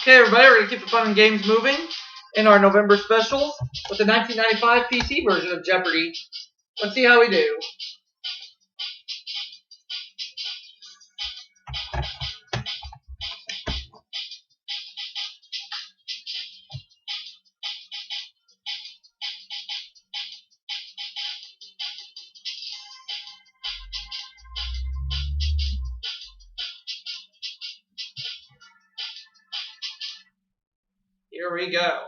Okay, everybody, we're going to keep the fun and games moving in our November specials with the 1995 PC version of Jeopardy. Let's see how we do. Here we go.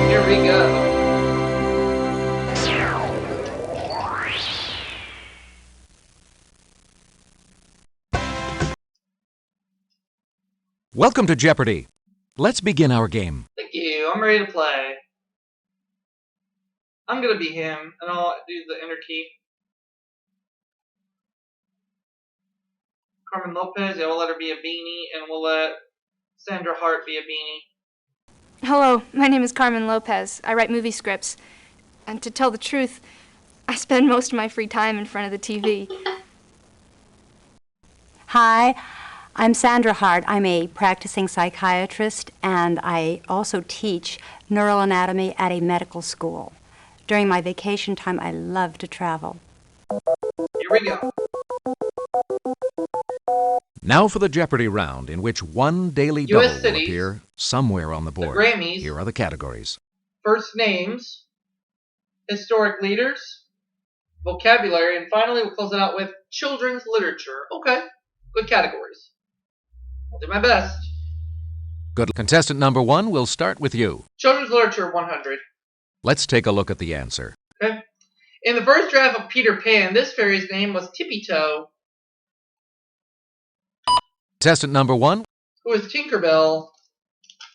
Here we go. Welcome to Jeopardy! Let's begin our game. Thank you. I'm ready to play. I'm going to be him, and I'll do the enter key. Carmen Lopez, yeah, we'll let her be a beanie, and we'll let Sandra Hart be a beanie. Hello, my name is Carmen Lopez. I write movie scripts. And to tell the truth, I spend most of my free time in front of the TV. Hi, I'm Sandra Hart. I'm a practicing psychiatrist, and I also teach neural anatomy at a medical school. During my vacation time, I love to travel. Here we go. Now for the Jeopardy round, in which one daily double will cities, appear somewhere on the board. Grammys, Here are the categories. first names, historic leaders, vocabulary, and finally we'll close it out with children's literature. Okay, good categories. I'll do my best. Good. Contestant number 1, we'll start with you. Children's literature 100. Let's take a look at the answer. Okay. In the first draft of Peter Pan, this fairy's name was Tippy Toe, Contestant number 1, who is Tinkerbell.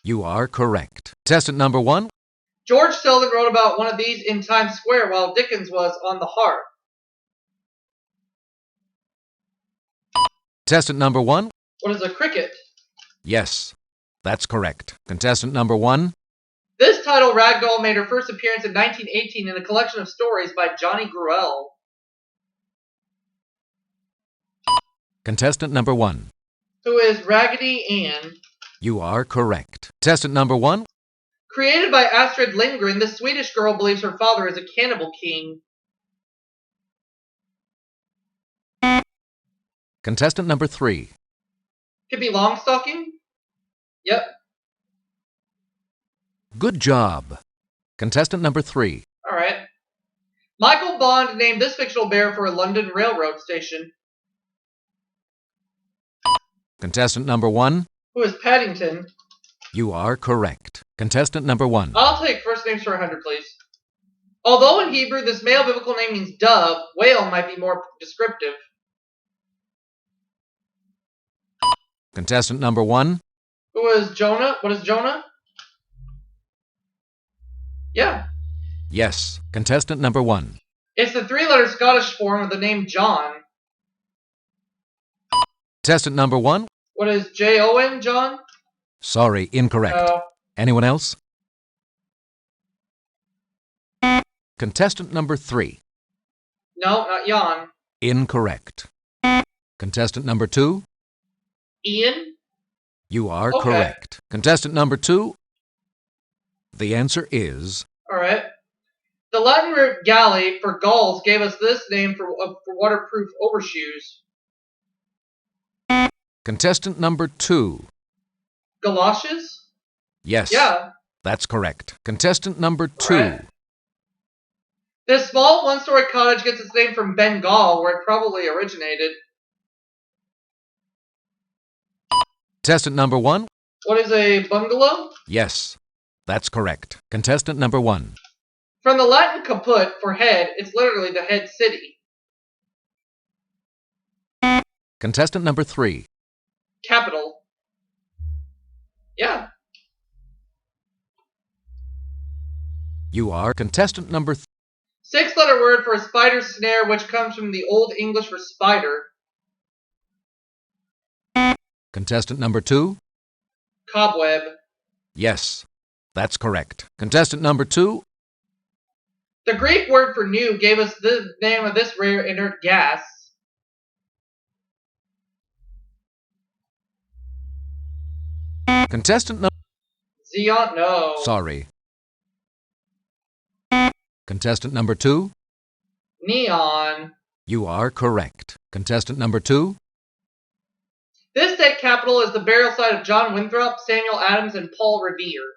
you are correct. Contestant number 1, George Selden wrote about one of these in Times Square while Dickens was on the hearth. contestant number 1, What is a cricket? yes, that's correct. Contestant number 1, This title ragdoll made her first appearance in 1918 in a collection of stories by Johnny Gruelle. contestant number 1, Who is Raggedy Ann. you are correct. Contestant number 1, Created by Astrid Lindgren, this Swedish girl believes her father is a cannibal king. contestant number 3, Pippi Longstocking? Yep. good job. Contestant number 3, Alright. Michael Bond named this fictional bear for a London railroad station. contestant number 1, Who is Paddington? you are correct. Contestant number 1, I'll take first names for 100, please. Although in Hebrew this male biblical name means dove, whale might be more descriptive. contestant number 1, Who is Jonah? What is Jonah? Yeah. yes. Contestant number 1, It's the three-letter Scottish form of the name John. contestant number 1, What is J-O-N, John? sorry, incorrect. No. Anyone else? Contestant number 3, No, not Jan. incorrect. Contestant number 2, Ian? you are Okay. correct. Contestant number 2, the answer is Alright. The Latin root galley for gulls gave us this name for waterproof overshoes. contestant number 2. Galoshes? Yes, Yeah. that's correct. Contestant number 2. Alright. This small one-story cottage gets its name from Bengal, where it probably originated. Contestant number 1. What is a bungalow? Yes, that's correct. Contestant number 1. From the Latin caput, for head, it's literally the head city. Contestant number 3. Capital. Yeah. You are contestant number 6-letter word for a spider snare, which comes from the Old English for spider. Contestant number 2. Cobweb. Yes, that's correct. Contestant number 2. The Greek word for new gave us the name of this rare inert gas. Contestant number... Xeon, no. Sorry. Contestant number 2. Neon. You are correct. Contestant number 2. This state capital is the burial site of John Winthrop, Samuel Adams, and Paul Revere.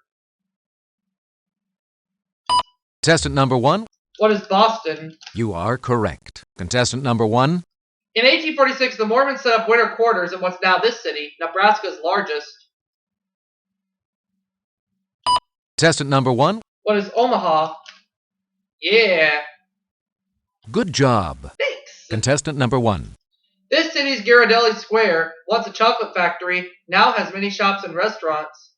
Contestant number 1. What is Boston? You are correct. Contestant number 1. In 1846, the Mormons set up winter quarters in what's now this city, Nebraska's largest. Contestant number 1. What is Omaha? Yeah. Good job. Thanks. Contestant number 1. This city's Ghirardelli Square, once a chocolate factory, now has many shops and restaurants.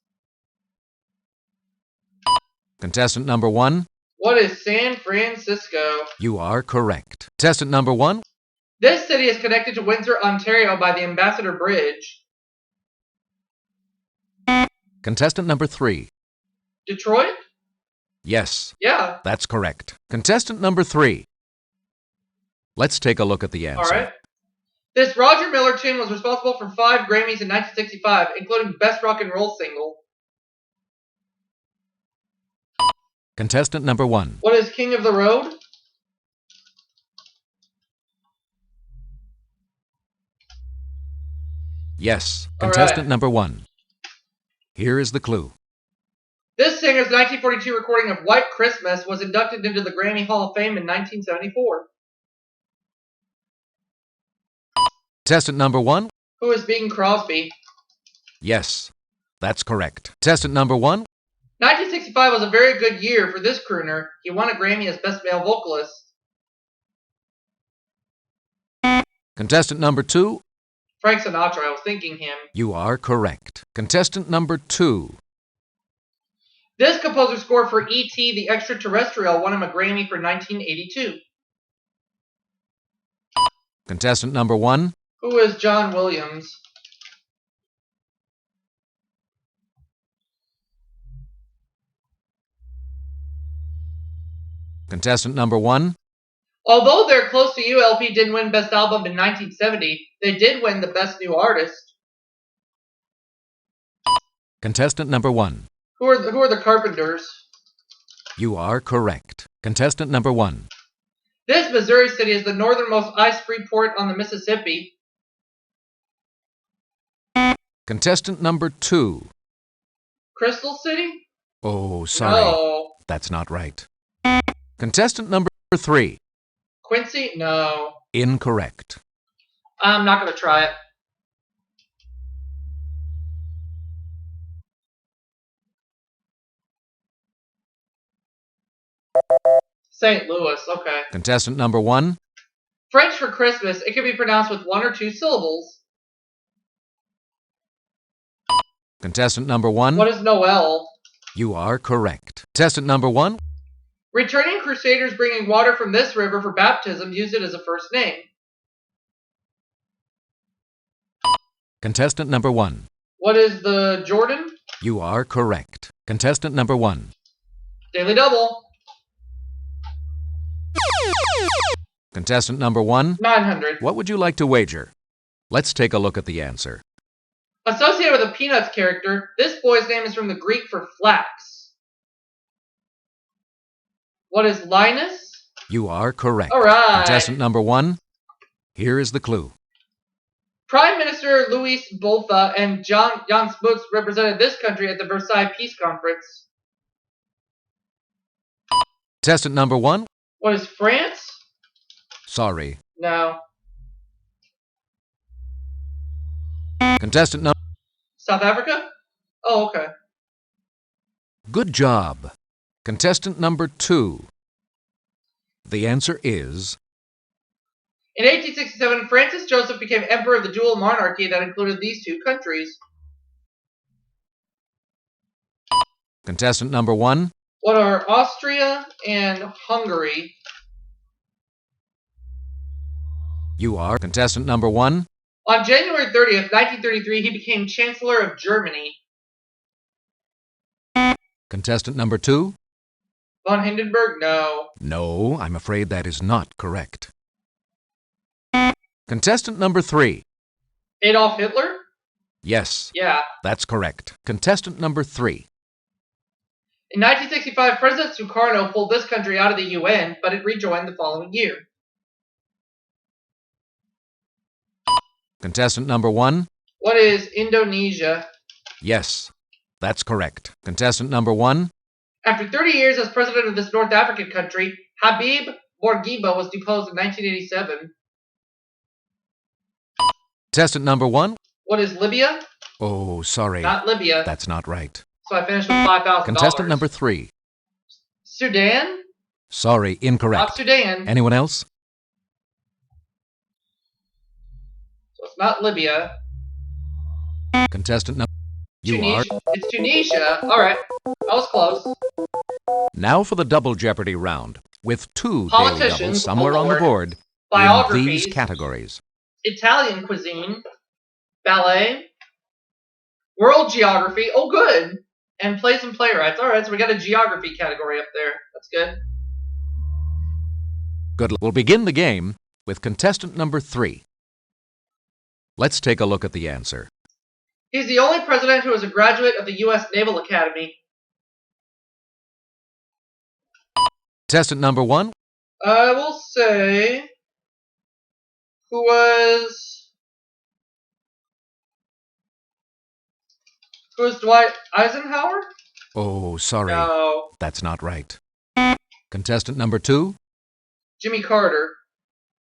Contestant number 1. What is San Francisco? You are correct. Contestant number 1. This city is connected to Windsor, Ontario by the Ambassador Bridge. Contestant number 3. Detroit? Yes, Yeah. that's correct. Contestant number 3. Let's take a look at the answer. Alright. This Roger Miller tune was responsible for 5 Grammys in 1965, including Best Rock and Roll Single. Contestant number 1. What is King of the Road? Yes, All contestant right. number 1. Here is the clue. This singer's 1942 recording of White Christmas was inducted into the Grammy Hall of Fame in 1974. Contestant number 1. Who is Bing Crosby? Yes, that's correct. Contestant number 1. 1965 was a very good year for this crooner. He won a Grammy as Best Male Vocalist. Contestant number 2. Frank Sinatra, I was thinking him. You are correct. Contestant number 2. This composer score for E.T. the Extraterrestrial won him a Grammy for 1982. Contestant number 1. Who is John Williams? Contestant number 1. Although They're Close to You LP didn't win Best Album in 1970, they did win the Best New Artist. Contestant number 1. Who are the Carpenters? You are correct. Contestant number 1. This Missouri city is the northernmost ice-free port on the Mississippi. Contestant number 2. Crystal City? Oh, sorry. No. That's not right. Contestant number 3. Quincy? No. Incorrect. I'm not going to try it. St. Louis, okay. Contestant number 1. French for Christmas, it can be pronounced with 1 or 2 syllables. Contestant number 1. What is Noel? You are correct. Contestant number 1. Returning crusaders bringing water from this river for baptism used it as a first name. Contestant number 1. What is the Jordan? You are correct. Contestant number 1. Daily Double. Contestant number 1. 900. What would you like to wager? Let's take a look at the answer. Associated with a Peanuts character, this boy's name is from the Greek for flax. What is Linus? You are correct. All right. Contestant number 1. Here is the clue. Prime Minister Luis Botha and Jan Smuts represented this country at the Versailles Peace Conference. Contestant number 1. What is France? Sorry. No. Contestant number... South Africa? Oh, okay. Good job. Contestant number 2. The answer is... In 1867, Francis Joseph became emperor of the dual monarchy that included these 2 countries. Contestant number 1. What are Austria and Hungary? You are contestant number 1. On January 30th, 1933, he became Chancellor of Germany. Contestant number 2. Von Hindenburg? No. No, I'm afraid that is not correct. Contestant number 3. Adolf Hitler? Yes, Yeah. that's correct. Contestant number 3. In 1965, President Sukarno pulled this country out of the UN, but it rejoined the following year. Contestant number 1. What is Indonesia? Yes, that's correct. Contestant number 1. After 30 years as president of this North African country, Habib Bourguiba was deposed in 1987. Contestant number 1. What is Libya? Oh, sorry. Not Libya. That's not right. So I finished with $5,000. Contestant number 3. Sudan? Sorry, incorrect. Not Sudan. Anyone else? So it's not Libya. Contestant number... You are... Tunisia. It's Tunisia. All right. That was close. Now for the double Jeopardy round, with 2 daily Politicians, doubles somewhere on the Lord. board in Biographies. these categories. Italian cuisine. Ballet. World geography. Oh, good. And plays and playwrights. All right, so we got a geography category up there. That's good. Good. We'll begin the game with contestant number 3. Let's take a look at the answer. He's the only president who is a graduate of the U.S. Naval Academy. Contestant number 1. I will say... Who was Dwight Eisenhower? Oh, sorry. No. That's not right. Contestant number 2. Jimmy Carter.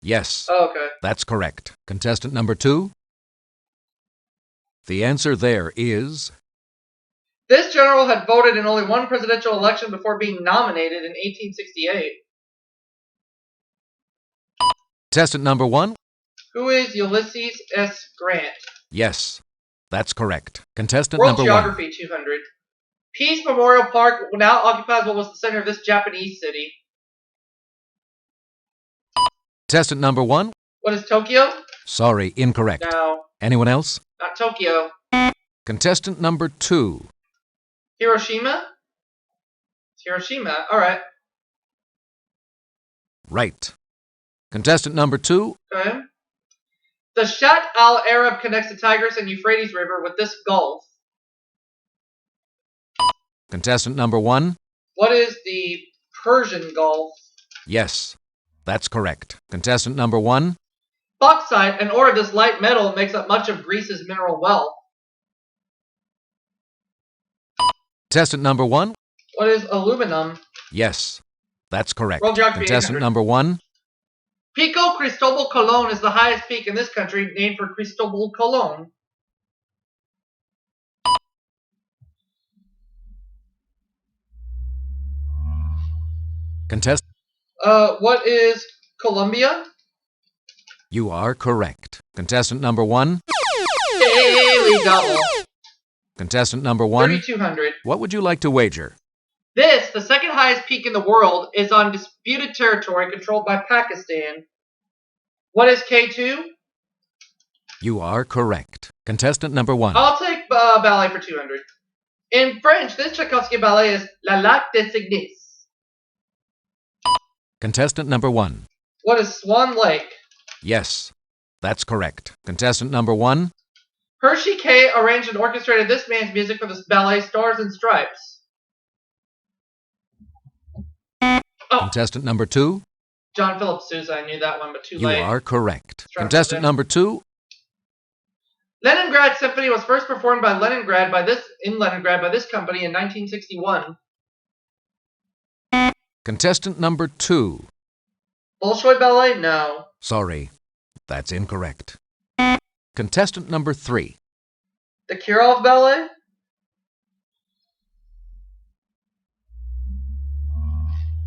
Yes, Oh, okay. that's correct. Contestant number 2. The answer there is... This general had voted in only one presidential election before being nominated in 1868. Contestant number 1. Who is Ulysses S. Grant? Yes, that's correct. Contestant World number 1. Geography 200. Peace Memorial Park now occupies what was the center of this Japanese city. Contestant number 1. What is Tokyo? Sorry, incorrect. No, Anyone else? not Tokyo. Contestant number 2. Hiroshima? It's Hiroshima. All right. Right. Contestant number 2. Okay. The Shatt al-Arab connects the Tigris and Euphrates River with this gulf. Contestant number 1. What is the Persian Gulf? Yes, that's correct. Contestant number 1. Bauxite, an ore of this light metal, makes up much of Greece's mineral wealth. Contestant number 1. What is aluminum? Yes, that's correct. World Geography Contestant 800. number 1. Pico Cristobal Colon is the highest peak in this country, named for Cristobal Colon. Contestant... What is Colombia? You are correct. Contestant number 1. Daily double. Contestant number 1. 3,200. What would you like to wager? This, the second highest peak in the world, is on disputed territory controlled by Pakistan. What is K2? You are correct. Contestant number 1. I'll take ballet for 200. In French, this Tchaikovsky ballet is La Lac des Cygnes. Contestant number 1. What is Swan Lake? Yes, that's correct. Contestant number 1. Hershey K arranged and orchestrated this man's music for the ballet Stars and Stripes. Oh, Contestant number 2. John Philip Sousa. I knew that one, but too You late. are correct. Try Contestant something. number 2. Leningrad Symphony was first performed by Leningrad by this company in 1961. Contestant number 2. Bolshoi Ballet? No. Sorry, that's incorrect. Contestant number 3. The Kirov Ballet?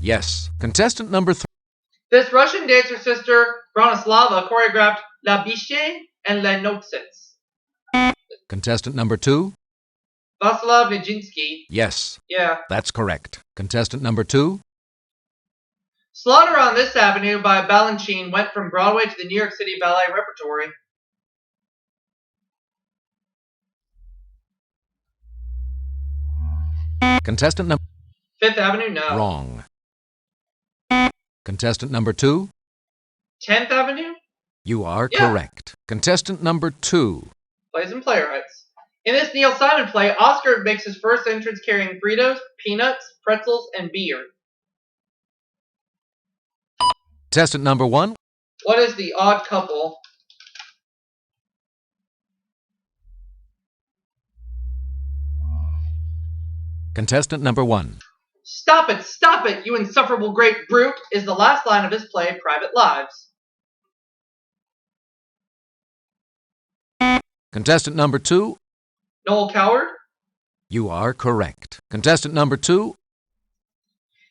Yes. Contestant number 3. This Russian dancer sister, Bronislava, choreographed La Biche and Les Notsets. Contestant number 2. Vaslav Nijinsky. Yes, Yeah. that's correct. Contestant number 2. Slaughter on This Avenue by Balanchine went from Broadway to the New York City Ballet repertory. Contestant number... Fifth Avenue? No. Wrong. Contestant number 2. 10th Avenue? You are Yeah. correct. Contestant number 2. Plays and playwrights. In this Neil Simon play, Oscar makes his first entrance carrying Fritos, peanuts, pretzels, and beer. Contestant number 1. What is The Odd Couple? Contestant number 1. Stop it, you insufferable great brute, is the last line of his play, Private Lives. Contestant number 2. Noel Coward? You are correct. Contestant number 2.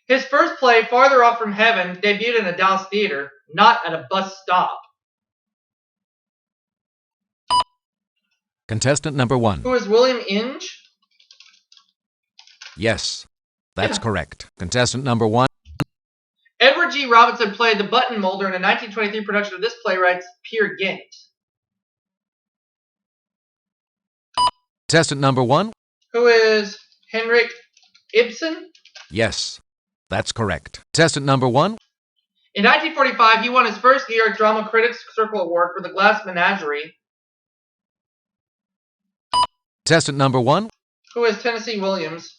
His first play, Farther Off from Heaven, debuted in a Dallas theater, not at a bus stop. Contestant number 1. Who is William Inge? Yes, that's Yeah. correct. Contestant number 1. Edward G. Robinson played the button molder in a 1923 production of this playwright's Peer Gynt. Contestant number 1. Who is Henrik Ibsen? Yes, that's correct. Contestant number 1. In 1945, he won his first New York Drama Critics Circle Award for The Glass Menagerie. Contestant number 1. Who is Tennessee Williams?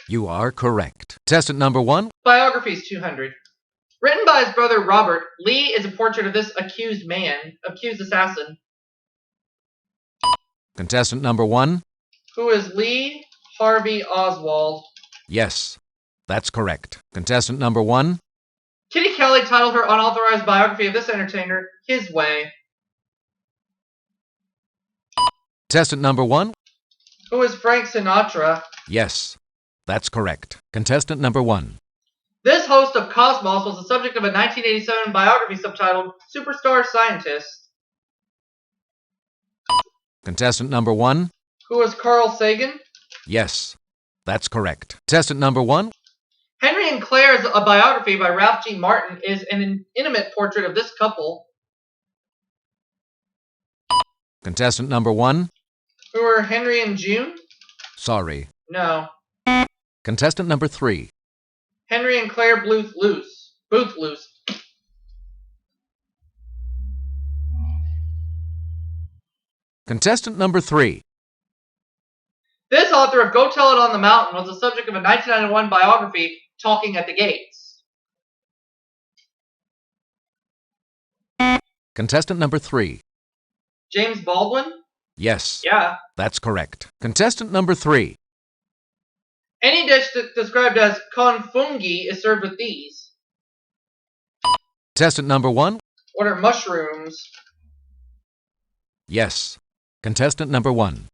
You are correct. Contestant number 1. Biographies 200. Written by his brother Robert, Lee is a portrait of this accused assassin. Contestant number 1. Who is Lee Harvey Oswald? Yes, that's correct. Contestant number 1. Kitty Kelly titled her unauthorized biography of this entertainer, His Way. Contestant number 1. Who is Frank Sinatra? Yes, that's correct. Contestant number 1. This host of Cosmos was the subject of a 1987 biography subtitled Superstar Scientist. Contestant number 1. Who is Carl Sagan? Yes, that's correct. Contestant number 1. Henry and Claire's a biography by Ralph G. Martin is an intimate portrait of this couple. Contestant number 1. Who are Henry and June? Sorry. No. Contestant number 3. Henry and Claire Booth Loose. Contestant number 3. This author of Go Tell It on the Mountain was the subject of a 1991 biography, Talking at the Gates. Contestant number 3. James Baldwin? Yes, Yeah. that's correct. Contestant number 3. Any dish described as confungi is served with these. Contestant number 1. What are mushrooms? Yes. Contestant number 1.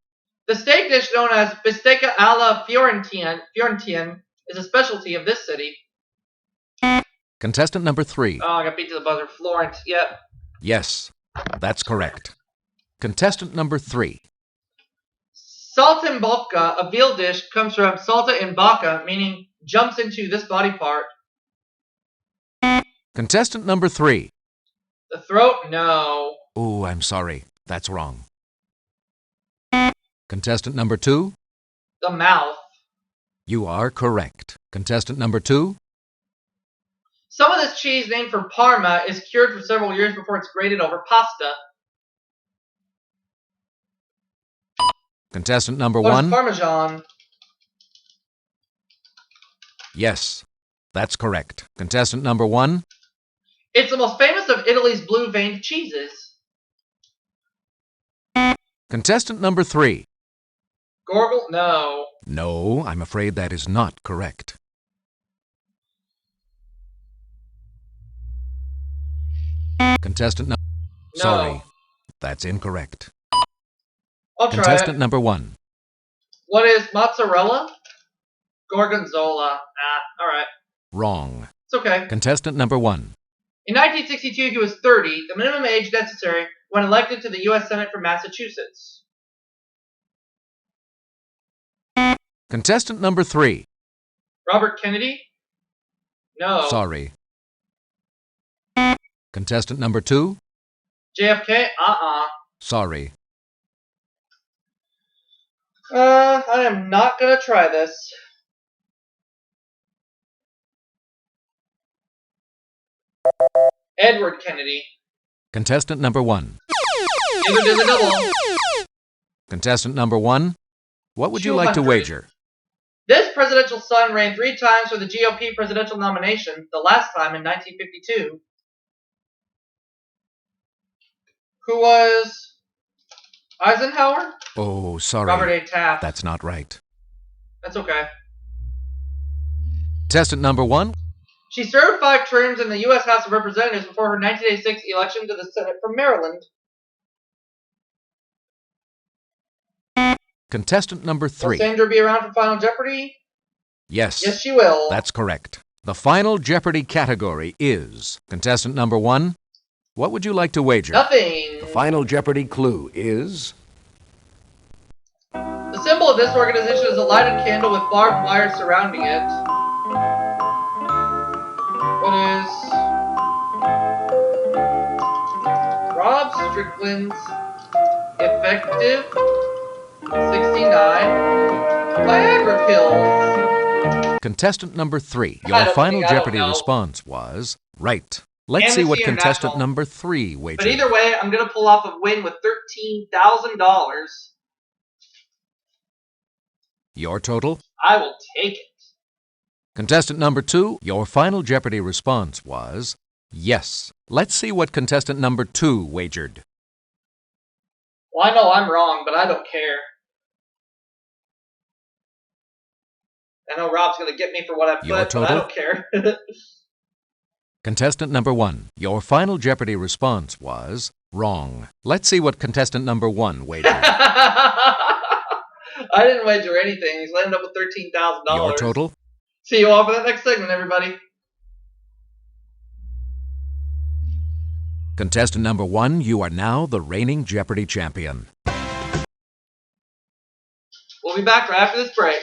The steak dish known as bistecca alla Fiorentine is a specialty of this city. Contestant number 3. Oh, I got beat to the buzzer. Florence, yep. Yes, that's correct. Contestant number 3. Saltimbocca, a veal dish, comes from salta in bocca, meaning jumps into this body part. Contestant number 3. The throat? No. Ooh, I'm sorry. That's wrong. Contestant number 2. The mouth. You are correct. Contestant number 2. Some of this cheese, named for Parma, is cured for several years before it's grated over pasta. Contestant number What is 1. Parmesan? Yes, that's correct. Contestant number 1. It's the most famous of Italy's blue-veined cheeses. Contestant number 3. Gorgle? No. No, I'm afraid that is not correct. Contestant number... No. Sorry, that's incorrect. I'll try Contestant it. number 1. What is mozzarella? Gorgonzola. Alright. Wrong. It's okay. Contestant number 1. In 1962, he was 30, the minimum age necessary when elected to the U.S. Senate from Massachusetts. Contestant number 3. Robert Kennedy? No. Sorry. Contestant number 2. JFK? Sorry. I am not gonna try this. Edward Kennedy. Contestant number 1. Neither did the double. Contestant number 1. What would you like to 200. wager? This presidential son ran 3 times for the GOP presidential nomination, the last time in 1952. Who was Eisenhower? Oh, sorry. Robert A. Taft. That's not right. That's okay. Contestant number 1. She served 5 terms in the U.S. House of Representatives before her 1986 election to the Senate from Maryland. Contestant number 3. Will Sandra be around for Final Jeopardy? Yes. Yes, she will. That's correct. The Final Jeopardy category is contestant number 1. What would you like to wager? Nothing. The Final Jeopardy clue is... The symbol of this organization is a lighted candle with barbed wire surrounding it. What is Rob Strickland's effective 69 Viagra pills? Contestant number 3. I Your don't Final think- I don't Jeopardy know. response was right. Let's see what Amnesty contestant International. number 3 But wagered. either way, I'm gonna pull off a win with $13,000. Your total? I will take it. Contestant number 2. Your Final Jeopardy response was yes. Let's see what contestant number 2 wagered. Well, I know I'm wrong, but I don't care. I know Rob's gonna get me for what I put, Your but I total? don't care. Contestant number 1. Your Final Jeopardy response was wrong. Let's see what contestant number 1 wagered. I didn't wager anything. He's landed up with $13,000. Your total? See you all for that next segment, everybody. Contestant number 1, you are now the reigning Jeopardy champion. We'll be back right after this break.